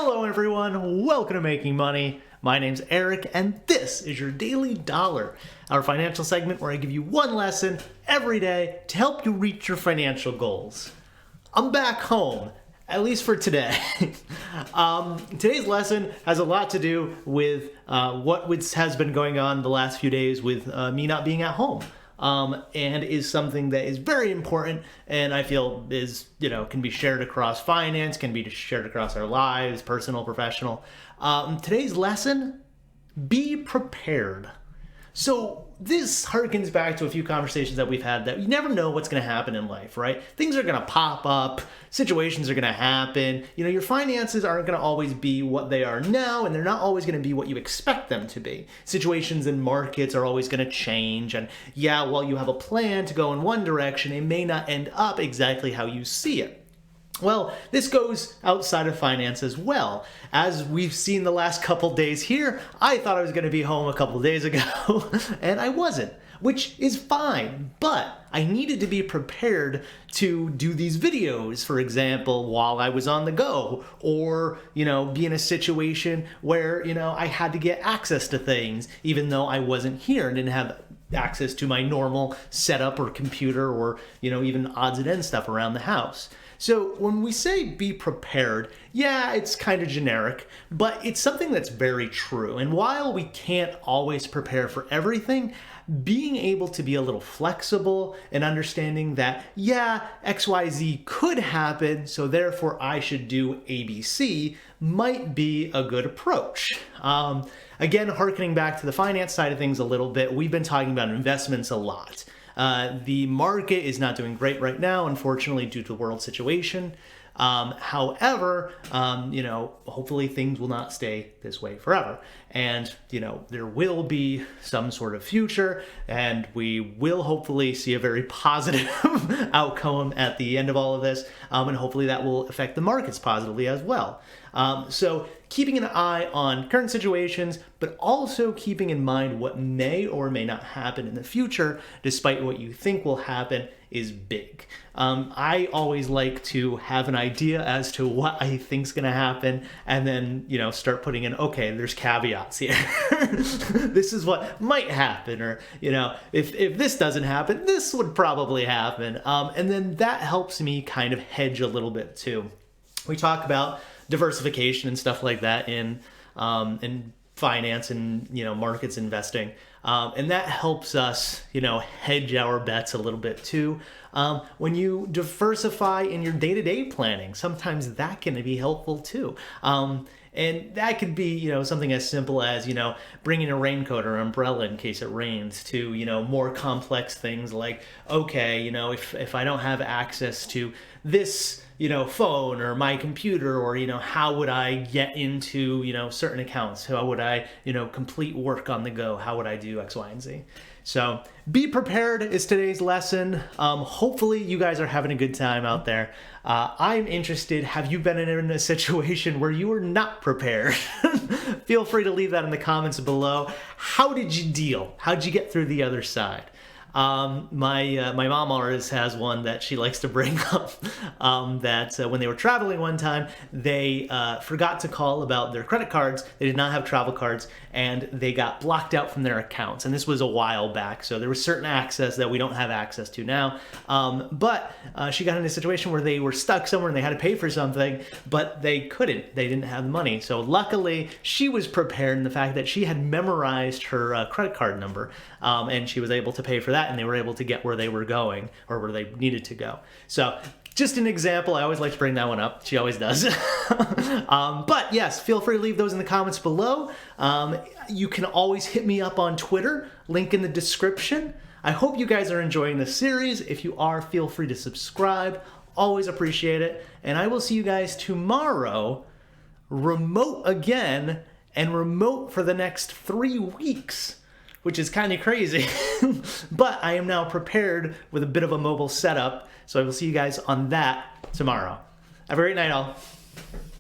Hello everyone, welcome to Making Money. My name's Eric and this is your Daily Dollar, our financial segment where I give you one lesson every day to help you reach your financial goals. I'm back home, at least for today. Today's lesson has a lot to do with what has been going on the last few days with me not being at home. And is something that is very important and I feel is, can be shared across finance, can be shared across our lives, personal, professional. Today's lesson, be prepared. So this harkens back to a few conversations that we've had that you never know what's going to happen in life, right? Things are going to pop up, situations are going to happen. Your finances aren't going to always be what they are now, and they're not always going to be what you expect them to be. Situations and markets are always going to change, and while you have a plan to go in one direction, it may not end up exactly how you see it. Well, this goes outside of finance as well. As we've seen the last couple days here, I thought I was going to be home a couple days ago, and I wasn't, which is fine, but I needed to be prepared to do these videos, for example, while I was on the go, or, be in a situation where, I had to get access to things, even though I wasn't here and didn't have access to my normal setup or computer or, even odds and ends stuff around the house. So when we say be prepared, it's kind of generic, but it's something that's very true. And while we can't always prepare for everything, being able to be a little flexible and understanding that, XYZ could happen, so therefore I should do ABC might be a good approach. Again, harkening back to the finance side of things a little bit, we've been talking about investments a lot. The market is not doing great right now, unfortunately, due to the world situation. However, hopefully things will not stay this way forever. And, there will be some sort of future, and we will hopefully see a very positive outcome at the end of all of this. And hopefully that will affect the markets positively as well. So keeping an eye on current situations, but also keeping in mind what may or may not happen in the future, despite what you think will happen, is big. I always like to have an idea as to what I think's going to happen, and then, start putting in, okay, there's caveats here. This is what might happen, or, if this doesn't happen, this would probably happen. And then that helps me kind of hedge a little bit too. We talk about diversification and stuff like that in finance and markets investing, and that helps us hedge our bets a little bit too. When you diversify in your day-to-day planning, sometimes that can be helpful too. And that could be, something as simple as, bringing a raincoat or umbrella in case it rains, to, more complex things like, okay, if I don't have access to this, phone or my computer, or, how would I get into, certain accounts? How would I, complete work on the go? How would I do X, Y, and Z? So be prepared is today's lesson. Hopefully you guys are having a good time out there. I'm interested, have you been in a situation where you were not prepared? Feel free to leave that in the comments below. How did you deal? How did you get through the other side? My mom always has one that she likes to bring up, that when they were traveling one time, they forgot to call about their credit cards. They did not have travel cards, and they got blocked out from their accounts. And this was a while back, so there was certain access that we don't have access to now. But she got in a situation where they were stuck somewhere and they had to pay for something, but they couldn't. They didn't have the money. So luckily, she was prepared in the fact that she had memorized her credit card number, and she was able to pay for that, and they were able to get where they were going, or where they needed to go. So just an example. I always like to bring that one up. She always does. But yes, feel free to leave those in the comments below. You can always hit me up on Twitter, link in the description. I hope you guys are enjoying this series. If you are, feel free to subscribe. Always appreciate it. And I will see you guys tomorrow, remote again, and remote for the next 3 weeks, which is kind of crazy. But I am now prepared with a bit of a mobile setup, so I will see you guys on that tomorrow. Have a great night, all.